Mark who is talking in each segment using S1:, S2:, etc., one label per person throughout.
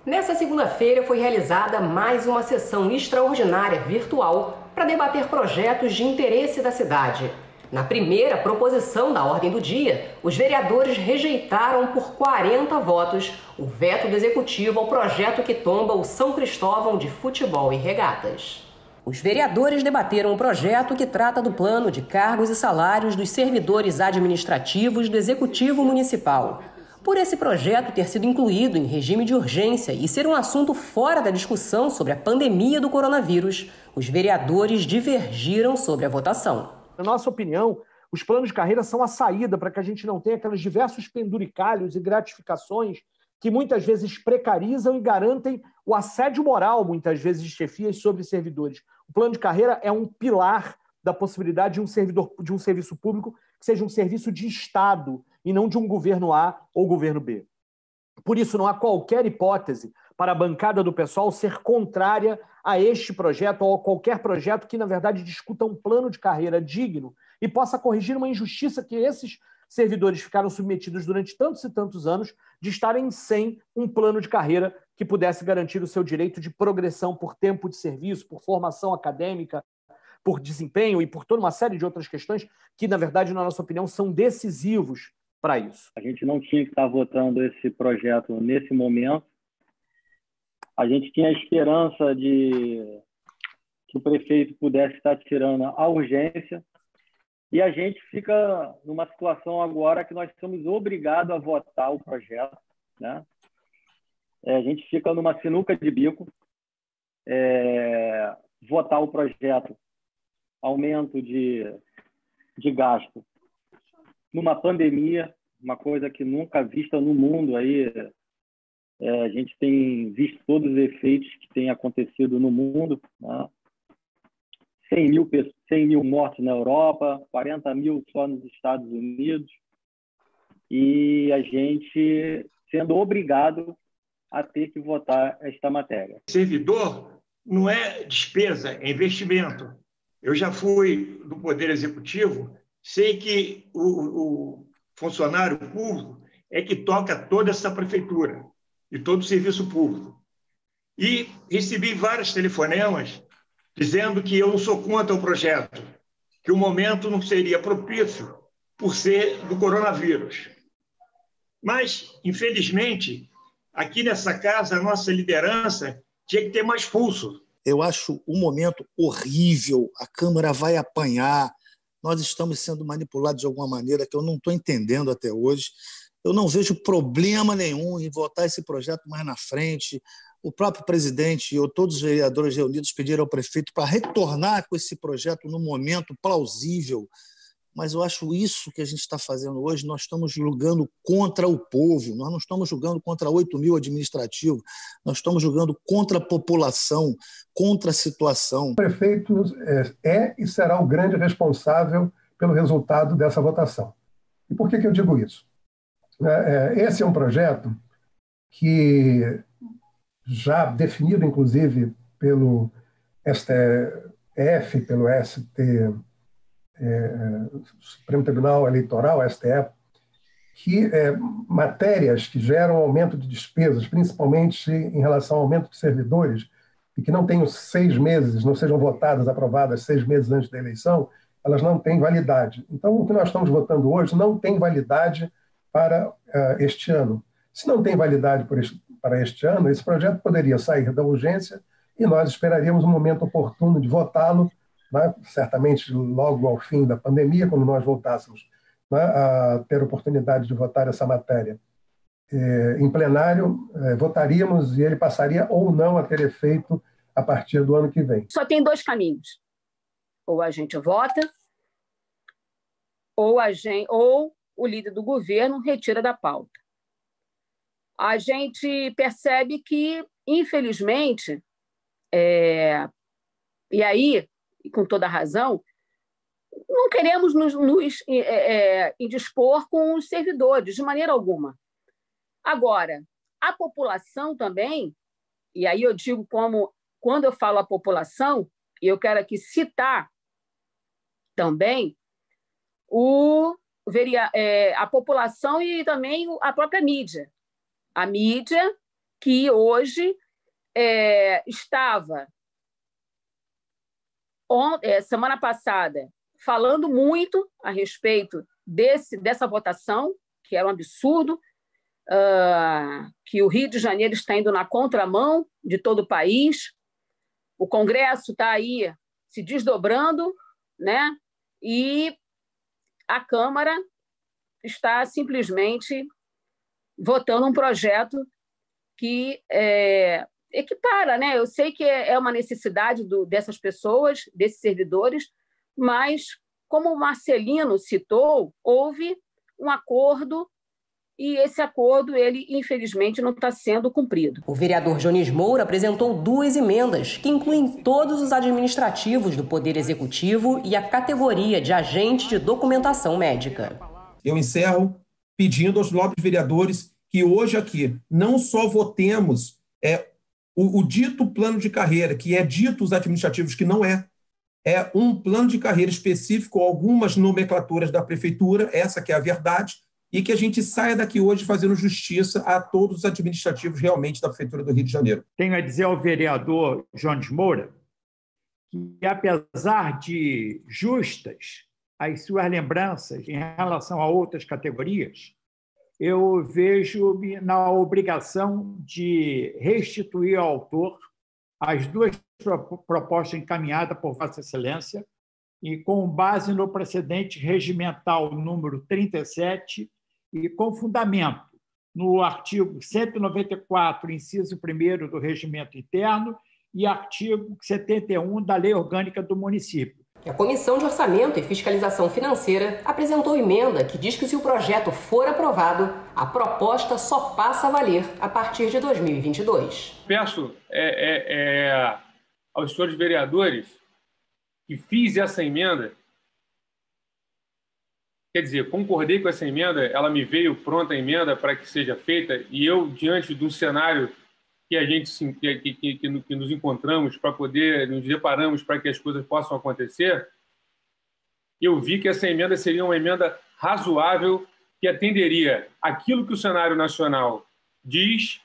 S1: Nessa segunda-feira foi realizada mais uma sessão extraordinária virtual para debater projetos de interesse da cidade. Na primeira proposição da ordem do dia, os vereadores rejeitaram por 40 votos o veto do Executivo ao projeto que tomba o São Cristóvão de Futebol e Regatas. Os vereadores debateram um projeto que trata do plano de cargos e salários dos servidores administrativos do Executivo Municipal. Por esse projeto ter sido incluído em regime de urgência e ser um assunto fora da discussão sobre a pandemia do coronavírus, os vereadores divergiram sobre a votação.
S2: Na nossa opinião, os planos de carreira são a saída para que a gente não tenha aqueles diversos penduricalhos e gratificações que muitas vezes precarizam e garantem o assédio moral, muitas vezes, de chefias sobre servidores. O plano de carreira é um pilar da possibilidade de um serviço público que seja um serviço de Estado e não de um governo A ou governo B. Por isso, não há qualquer hipótese para a bancada do PSOL ser contrária a este projeto ou a qualquer projeto que, na verdade, discuta um plano de carreira digno e possa corrigir uma injustiça que esses servidores ficaram submetidos durante tantos e tantos anos de estarem sem um plano de carreira que pudesse garantir o seu direito de progressão por tempo de serviço, por formação acadêmica, por desempenho e por toda uma série de outras questões que, na verdade, na nossa opinião, são decisivos para isso.
S3: A gente não tinha que estar votando esse projeto nesse momento. A gente tinha a esperança de que o prefeito pudesse estar tirando a urgência. E a gente fica numa situação agora que nós somos obrigados a votar o projeto, né? A gente fica numa sinuca de bico. Votar o projeto, aumento de gasto numa pandemia, uma coisa que nunca vista no mundo. Aí, a gente tem visto todos os efeitos que têm acontecido no mundo, né? 100 mil mortos na Europa, 40 mil só nos Estados Unidos, e a gente sendo obrigado a ter que votar esta matéria.
S4: Servidor não é despesa, é investimento. Eu já fui do Poder Executivo, sei que o funcionário público é que toca toda essa prefeitura e todo o serviço público. E recebi vários telefonemas dizendo que eu não sou contra o projeto, que o momento não seria propício por ser do coronavírus. Mas, infelizmente, aqui nessa casa, a nossa liderança tinha que ter mais pulso.
S5: Eu acho o momento horrível, a Câmara vai apanhar, nós estamos sendo manipulados de alguma maneira que eu não estou entendendo até hoje. Eu não vejo problema nenhum em votar esse projeto mais na frente. O próprio presidente ou todos os vereadores reunidos pediram ao prefeito para retornar com esse projeto no momento plausível. Mas eu acho isso que a gente está fazendo hoje, nós estamos julgando contra o povo, nós não estamos julgando contra 8 mil administrativos, nós estamos julgando contra a população, contra a situação.
S6: O prefeito é e será o grande responsável pelo resultado dessa votação. E por que eu digo isso? Esse é um projeto que, já definido, inclusive, pelo STF, pelo Supremo Tribunal Eleitoral, STF, que matérias que geram aumento de despesas, principalmente em relação ao aumento de servidores, e que não tenham 6 meses, não sejam votadas, aprovadas 6 meses antes da eleição, elas não têm validade. Então, o que nós estamos votando hoje não tem validade para este ano. Se não tem validade para este ano, esse projeto poderia sair da urgência e nós esperaríamos um momento oportuno de votá-lo, né, certamente logo ao fim da pandemia, quando nós voltássemos, né, a ter oportunidade de votar essa matéria. Em plenário, votaríamos e ele passaria ou não a ter efeito a partir do ano que vem.
S7: Só tem 2 caminhos. Ou a gente vota, ou o líder do governo retira da pauta. A gente percebe que, infelizmente, e aí, com toda razão, não queremos nos indispor com os servidores, de maneira alguma. Agora, a população também, e aí eu digo quando eu falo a população, e eu quero aqui citar também a população e também a própria mídia. A mídia que hoje estava, semana passada, falando muito a respeito dessa votação, que era um absurdo, que o Rio de Janeiro está indo na contramão de todo o país, o Congresso está aí se desdobrando, né? E a Câmara está simplesmente votando um projeto que equipara, né? Eu sei que é uma necessidade dessas pessoas, desses servidores, mas, como o Marcelino citou, houve um acordo e esse acordo, ele, infelizmente, não está sendo cumprido.
S1: O vereador Jones Moura apresentou 2 emendas que incluem todos os administrativos do Poder Executivo e a categoria de agente de documentação médica.
S8: Eu encerro pedindo aos nobres vereadores que hoje aqui não só votemos o dito plano de carreira, que é dito os administrativos que não é um plano de carreira específico, algumas nomenclaturas da prefeitura, essa que é a verdade, e que a gente saia daqui hoje fazendo justiça a todos os administrativos realmente da Prefeitura do Rio de Janeiro.
S9: Tenho a dizer ao vereador Jones Moura que, apesar de justas as suas lembranças em relação a outras categorias, eu vejo-me na obrigação de restituir ao autor as 2 propostas encaminhadas por Vossa Excelência e com base no precedente regimental número 37 e com fundamento no artigo 194, inciso 1º do Regimento Interno e artigo 71 da Lei Orgânica do Município.
S1: A Comissão de Orçamento e Fiscalização Financeira apresentou emenda que diz que, se o projeto for aprovado, a proposta só passa a valer a partir de 2022.
S10: Peço aos senhores vereadores que fiz essa emenda, quer dizer, concordei com essa emenda, ela me veio pronta a emenda para que seja feita, e eu, diante de um cenário que a gente que nos encontramos para poder, nos deparamos para que as coisas possam acontecer, eu vi que essa emenda seria uma emenda razoável, que atenderia aquilo que o cenário nacional diz,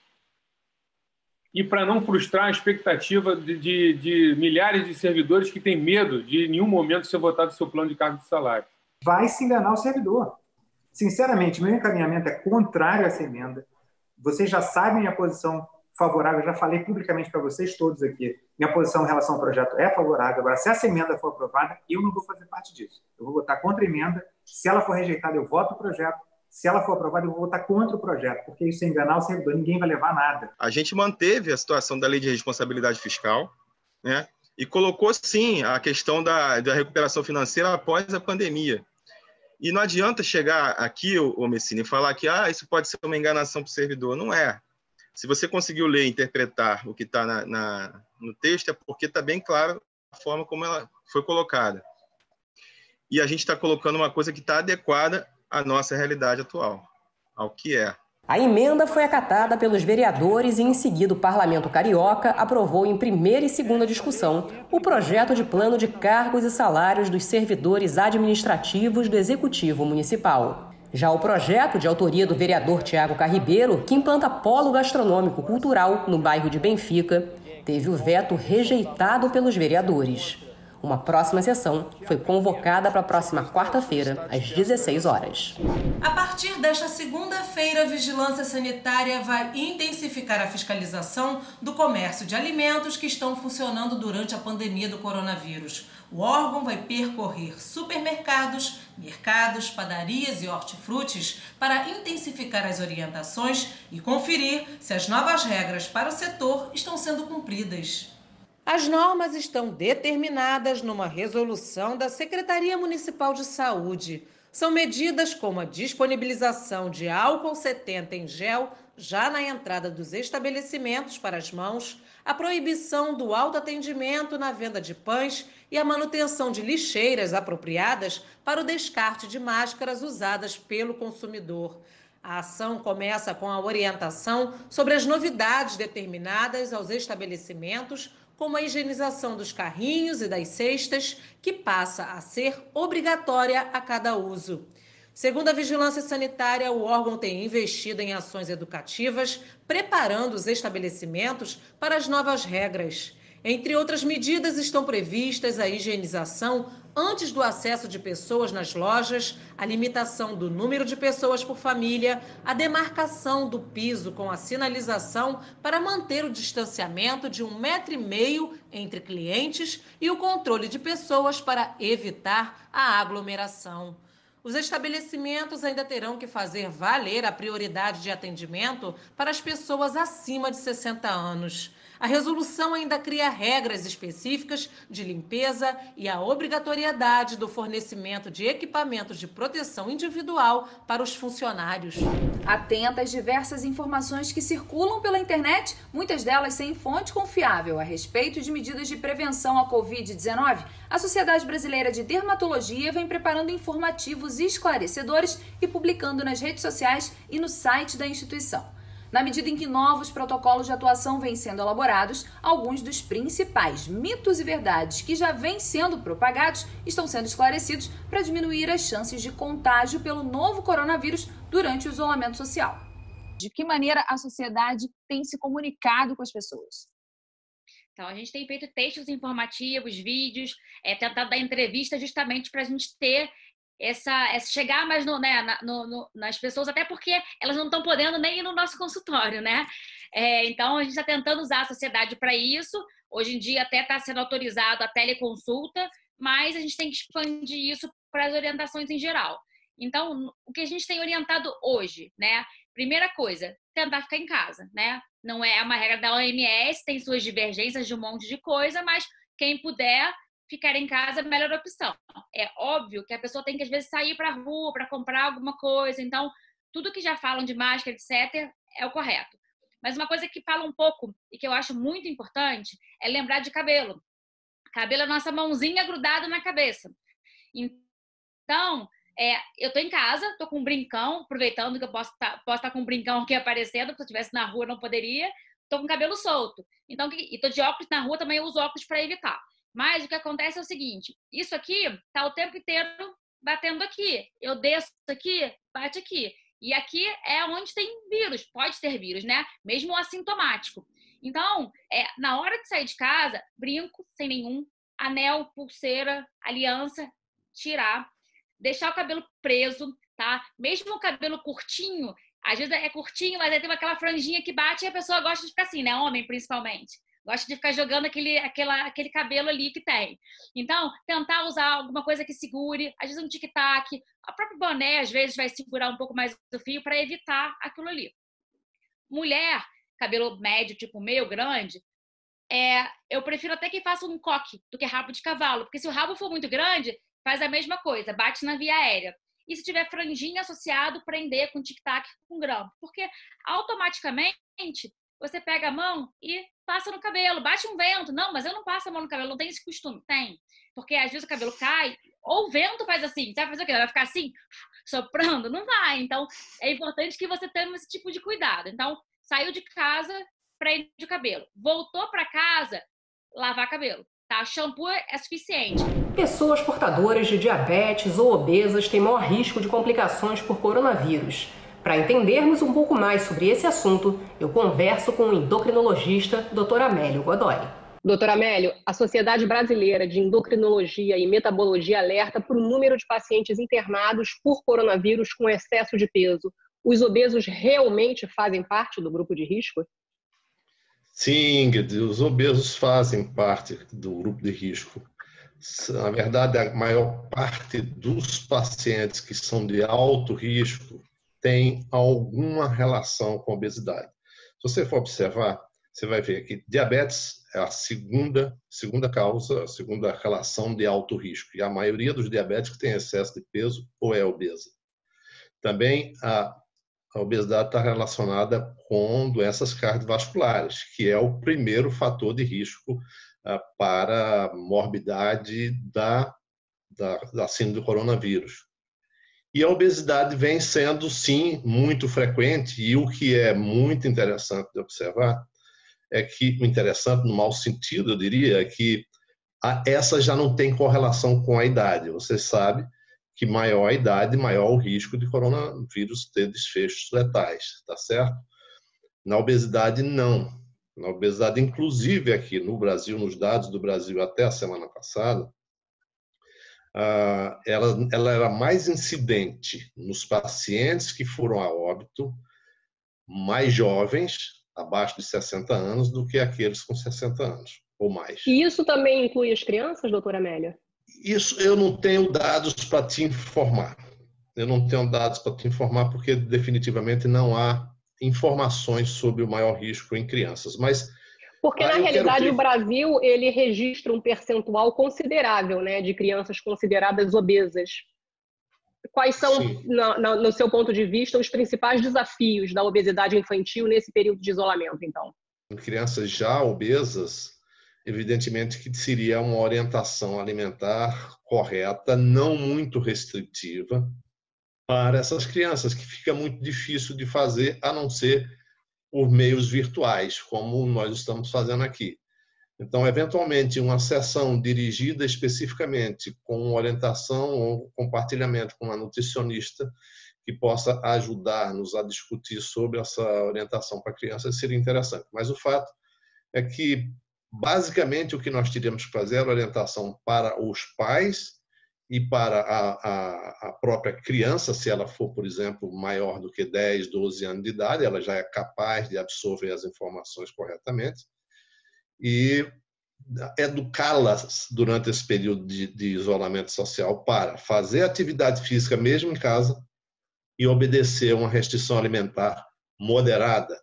S10: e para não frustrar a expectativa de milhares de servidores que têm medo de, em nenhum momento, ser votado seu plano de cargo de salário.
S11: Vai se enganar o servidor. Sinceramente, meu encaminhamento é contrário a essa emenda. Vocês já sabem minha posição favorável, eu já falei publicamente para vocês todos aqui. Minha posição em relação ao projeto é favorável. Agora, se essa emenda for aprovada, eu não vou fazer parte disso. Eu vou votar contra a emenda. Se ela for rejeitada, eu voto o projeto. Se ela for aprovada, eu vou votar contra o projeto, porque isso é enganar o servidor, ninguém vai levar nada.
S12: A gente manteve a situação da Lei de Responsabilidade Fiscal, né? E colocou, sim, a questão da recuperação financeira após a pandemia. E não adianta chegar aqui, ô Messina, e falar que isso pode ser uma enganação para o servidor. Não é. Se você conseguiu ler e interpretar o que está no texto, é porque está bem claro a forma como ela foi colocada. E a gente está colocando uma coisa que está adequada à nossa realidade atual, ao que é.
S1: A emenda foi acatada pelos vereadores e, em seguida, o Parlamento Carioca aprovou em primeira e segunda discussão o projeto de plano de cargos e salários dos servidores administrativos do Executivo Municipal. Já o projeto, de autoria do vereador Tiago Carribeiro, que implanta polo gastronômico cultural no bairro de Benfica, teve o veto rejeitado pelos vereadores. Uma próxima sessão foi convocada para a próxima quarta-feira, às 16 horas.
S13: A partir desta segunda-feira, a Vigilância Sanitária vai intensificar a fiscalização do comércio de alimentos que estão funcionando durante a pandemia do coronavírus. O órgão vai percorrer supermercados, mercados, padarias e hortifrutis para intensificar as orientações e conferir se as novas regras para o setor estão sendo cumpridas.
S14: As normas estão determinadas numa resolução da Secretaria Municipal de Saúde. São medidas como a disponibilização de álcool 70 em gel já na entrada dos estabelecimentos para as mãos, a proibição do autoatendimento na venda de pães e a manutenção de lixeiras apropriadas para o descarte de máscaras usadas pelo consumidor. A ação começa com a orientação sobre as novidades determinadas aos estabelecimentos, como a higienização dos carrinhos e das cestas, que passa a ser obrigatória a cada uso. Segundo a Vigilância Sanitária, o órgão tem investido em ações educativas, preparando os estabelecimentos para as novas regras. Entre outras medidas, estão previstas a higienização antes do acesso de pessoas nas lojas, a limitação do número de pessoas por família, a demarcação do piso com a sinalização para manter o distanciamento de 1,5 metro entre clientes e o controle de pessoas para evitar a aglomeração. Os estabelecimentos ainda terão que fazer valer a prioridade de atendimento para as pessoas acima de 60 anos. A resolução ainda cria regras específicas de limpeza e a obrigatoriedade do fornecimento de equipamentos de proteção individual para os funcionários.
S15: Atenta às diversas informações que circulam pela internet, muitas delas sem fonte confiável, a respeito de medidas de prevenção à Covid-19, a Sociedade Brasileira de Dermatologia vem preparando informativos esclarecedores e publicando nas redes sociais e no site da instituição. Na medida em que novos protocolos de atuação vêm sendo elaborados, alguns dos principais mitos e verdades que já vêm sendo propagados estão sendo esclarecidos para diminuir as chances de contágio pelo novo coronavírus durante o isolamento social.
S16: De que maneira a sociedade tem se comunicado com as pessoas?
S17: Então, a gente tem feito textos informativos, vídeos, tentado dar entrevista justamente para a gente ter chegar mais nas pessoas, até porque elas não estão podendo nem ir no nosso consultório, né? Então, a gente está tentando usar a sociedade para isso. Hoje em dia até está sendo autorizado a teleconsulta, mas a gente tem que expandir isso para as orientações em geral. Então, o que a gente tem orientado hoje, né? Primeira coisa, tentar ficar em casa, né? Não é uma regra da OMS, tem suas divergências de um monte de coisa, mas quem puder ficar em casa é a melhor opção. É óbvio que a pessoa tem que, às vezes, sair para a rua para comprar alguma coisa. Então, tudo que já falam de máscara, etc., é o correto. Mas uma coisa que fala um pouco e que eu acho muito importante é lembrar de cabelo. Cabelo é a nossa mãozinha grudada na cabeça. Então, eu estou em casa, estou com um brincão, aproveitando que eu posso estar com um brincão aqui aparecendo, porque se eu estivesse na rua não poderia. Estou com o cabelo solto. Então, e estou de óculos na rua, também eu uso óculos para evitar. Mas o que acontece é o seguinte, isso aqui está o tempo inteiro batendo aqui. Eu desço aqui, bate aqui. E aqui é onde tem vírus, pode ter vírus, né? Mesmo assintomático. Então, na hora de sair de casa, brinco sem nenhum, anel, pulseira, aliança, tirar. Deixar o cabelo preso, tá? Mesmo o cabelo curtinho, às vezes é curtinho, mas aí tem aquela franjinha que bate e a pessoa gosta de ficar assim, né? Homem, principalmente. Gosta de ficar jogando aquele cabelo ali que tem. Então, tentar usar alguma coisa que segure, às vezes um tic-tac, a própria boné, às vezes, vai segurar um pouco mais o fio para evitar aquilo ali. Mulher, cabelo médio, tipo meio grande, eu prefiro até que faça um coque do que rabo de cavalo, porque se o rabo for muito grande, faz a mesma coisa, bate na via aérea. E se tiver franjinha associado, prender com tic-tac, com grampo. Porque automaticamente você pega a mão e passa no cabelo, bate um vento. Não, mas eu não passo a mão no cabelo, não tem esse costume. Tem. Porque às vezes o cabelo cai, ou o vento faz assim. Você vai fazer o quê? Vai ficar assim, soprando? Não vai. Então, é importante que você tenha esse tipo de cuidado. Então, saiu de casa, prende o cabelo. Voltou para casa, lavar cabelo. Tá? Shampoo é suficiente.
S1: Pessoas portadoras de diabetes ou obesas têm maior risco de complicações por coronavírus. Para entendermos um pouco mais sobre esse assunto, eu converso com o endocrinologista Dr. Amélio Godoy.
S18: Dr. Amélio, a Sociedade Brasileira de Endocrinologia e Metabologia alerta para o número de pacientes internados por coronavírus com excesso de peso. Os obesos realmente fazem parte do grupo de risco?
S19: Sim, Ingrid, os obesos fazem parte do grupo de risco. Na verdade, a maior parte dos pacientes que são de alto risco tem alguma relação com a obesidade. Se você for observar, você vai ver que diabetes é a segunda causa, a segunda relação de alto risco. E a maioria dos diabéticos tem excesso de peso ou é obesa. Também a obesidade está relacionada com doenças cardiovasculares, que é o primeiro fator de risco para morbidade da síndrome do coronavírus. E a obesidade vem sendo, sim, muito frequente, e o que é muito interessante de observar é que, interessante no mau sentido, eu diria, é que essa já não tem correlação com a idade. Você sabe que maior a idade, maior o risco de coronavírus ter desfechos letais, tá certo? Na obesidade, não. Na obesidade, inclusive aqui no Brasil, nos dados do Brasil até a semana passada, ela era mais incidente nos pacientes que foram a óbito mais jovens, abaixo de 60 anos, do que aqueles com 60 anos ou mais.
S18: E isso também inclui as crianças, doutora Amélia?
S19: Isso eu não tenho dados para te informar. Eu não tenho dados para te informar porque definitivamente não há informações sobre o maior risco em crianças. Mas
S18: porque na realidade o Brasil ele registra um percentual considerável, né, de crianças consideradas obesas. Quais são, no seu ponto de vista, os principais desafios da obesidade infantil nesse período de isolamento, então?
S19: Em crianças já obesas, evidentemente que seria uma orientação alimentar correta, não muito restritiva para essas crianças, que fica muito difícil de fazer, a não ser por meios virtuais, como nós estamos fazendo aqui. Então, eventualmente, uma sessão dirigida especificamente com orientação ou compartilhamento com uma nutricionista que possa ajudar-nos a discutir sobre essa orientação para crianças seria interessante. Mas o fato é que, basicamente, o que nós teríamos que fazer era orientação para os pais e para a própria criança, se ela for, por exemplo, maior do que 10, 12 anos de idade, ela já é capaz de absorver as informações corretamente, e educá-las durante esse período de isolamento social para fazer atividade física mesmo em casa e obedecer a uma restrição alimentar moderada.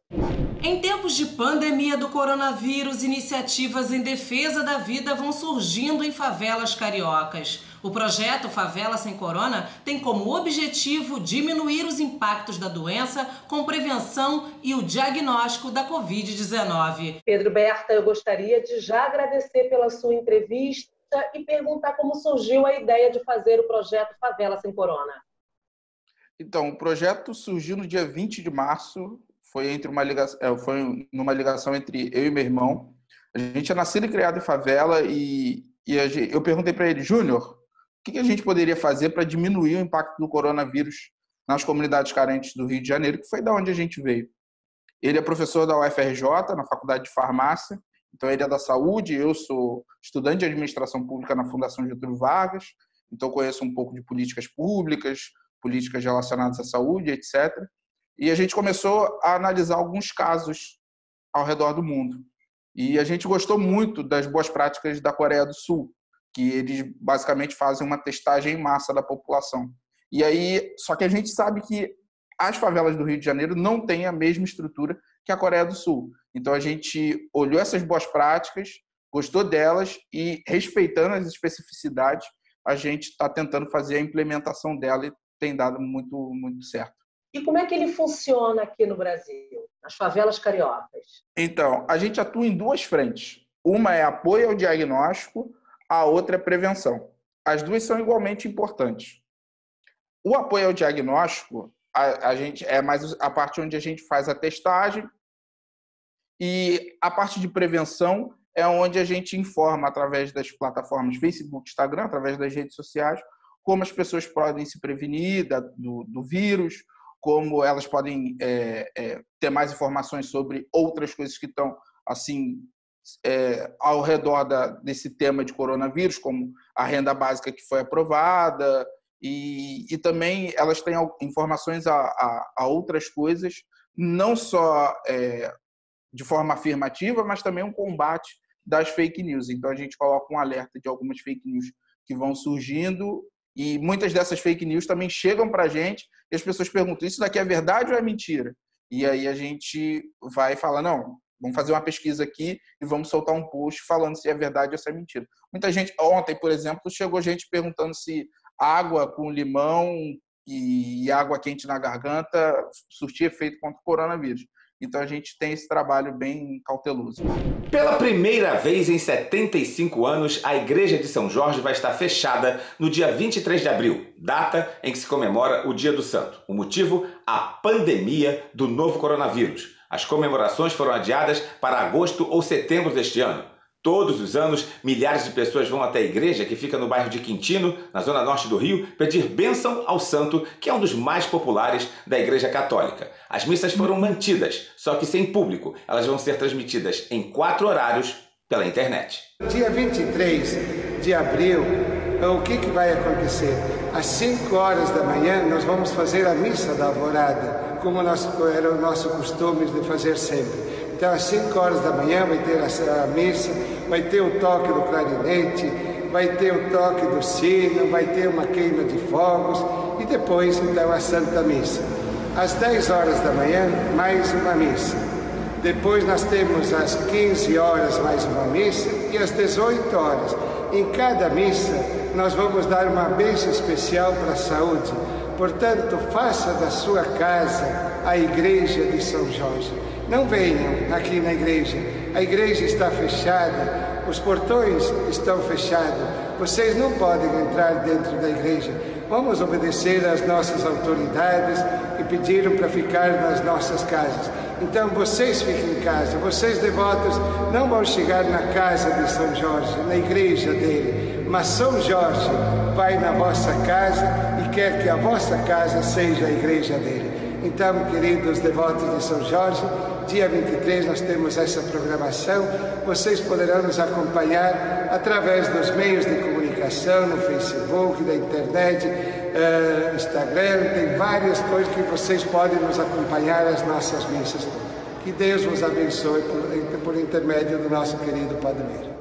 S13: Em tempos de pandemia do coronavírus, iniciativas em defesa da vida vão surgindo em favelas cariocas. O projeto Favela Sem Corona tem como objetivo diminuir os impactos da doença com prevenção e o diagnóstico da Covid-19.
S14: Pedro Berta, eu gostaria de já agradecer pela sua entrevista e perguntar como surgiu a ideia de fazer o projeto Favela Sem Corona.
S20: Então, o projeto surgiu no dia 20 de março, foi numa ligação entre eu e meu irmão. A gente é nascido e criado em favela e eu perguntei para ele, Júnior, o que a gente poderia fazer para diminuir o impacto do coronavírus nas comunidades carentes do Rio de Janeiro, que foi da onde a gente veio. Ele é professor da UFRJ, na Faculdade de Farmácia, então ele é da saúde, eu sou estudante de administração pública na Fundação Getúlio Vargas, então conheço um pouco de políticas públicas, políticas relacionadas à saúde, etc. E a gente começou a analisar alguns casos ao redor do mundo. E a gente gostou muito das boas práticas da Coreia do Sul, que eles basicamente fazem uma testagem em massa da população. E aí, só que a gente sabe que as favelas do Rio de Janeiro não têm a mesma estrutura que a Coreia do Sul. Então a gente olhou essas boas práticas, gostou delas e, respeitando as especificidades, a gente está tentando fazer a implementação dela e tem dado muito, muito certo.
S14: E como é que ele funciona aqui no Brasil, nas favelas cariocas? Então,
S20: a gente atua em duas frentes. Uma é apoio ao diagnóstico, a outra é prevenção. As duas são igualmente importantes. O apoio ao diagnóstico, a gente é mais a parte onde a gente faz a testagem, e a parte de prevenção é onde a gente informa através das plataformas Facebook, Instagram, através das redes sociais, como as pessoas podem se prevenir do vírus, como elas podem ter mais informações sobre outras coisas que estão assim ao redor desse tema de coronavírus, como a renda básica que foi aprovada, e também elas têm informações a outras coisas, não só de forma afirmativa, mas também um combate das fake news. Então a gente coloca um alerta de algumas fake news que vão surgindo, e muitas dessas fake news também chegam para a gente e as pessoas perguntam, isso daqui é verdade ou é mentira? E aí a gente vai falar, não, vamos fazer uma pesquisa aqui e vamos soltar um post falando se é verdade ou se é mentira. Muita gente, ontem, por exemplo, chegou gente perguntando se água com limão e água quente na garganta surtia efeito contra o coronavírus. Então a gente tem esse trabalho bem cauteloso.
S21: Pela primeira vez em 75 anos, a Igreja de São Jorge vai estar fechada no dia 23 de abril, data em que se comemora o Dia do Santo. O motivo? A pandemia do novo coronavírus. As comemorações foram adiadas para agosto ou setembro deste ano. Todos os anos, milhares de pessoas vão até a igreja, que fica no bairro de Quintino, na zona norte do Rio, pedir bênção ao santo, que é um dos mais populares da Igreja Católica. As missas foram mantidas, só que sem público. Elas vão ser transmitidas em 4 horários pela internet.
S2: Dia 23 de abril, o que vai acontecer? Às 5 horas da manhã, nós vamos fazer a missa da alvorada, como era o nosso costume de fazer sempre. Então, às 5 horas da manhã vai ter a missa, vai ter o toque do clarinete, vai ter o toque do sino, vai ter uma queima de fogos e depois, então, a Santa Missa. Às 10 horas da manhã, mais uma missa. Depois nós temos às 15 horas mais uma missa e às 18 horas. Em cada missa, nós vamos dar uma bênção especial para a saúde. Portanto, faça da sua casa a Igreja de São Jorge. Não venham aqui na igreja. A igreja está fechada, os portões estão fechados. Vocês não podem entrar dentro da igreja. Vamos obedecer às nossas autoridades que pediram para ficar nas nossas casas. Então vocês fiquem em casa. Vocês devotos não vão chegar na casa de São Jorge, na igreja dele. Mas São Jorge vai na vossa casa e quer que a vossa casa seja a igreja dele. Então, queridos devotos de São Jorge, dia 23 nós temos essa programação. Vocês poderão nos acompanhar através dos meios de comunicação, no Facebook, da internet, Instagram. Tem várias coisas que vocês podem nos acompanhar as nossas missas. Que Deus vos abençoe por intermédio do nosso querido padroeiro.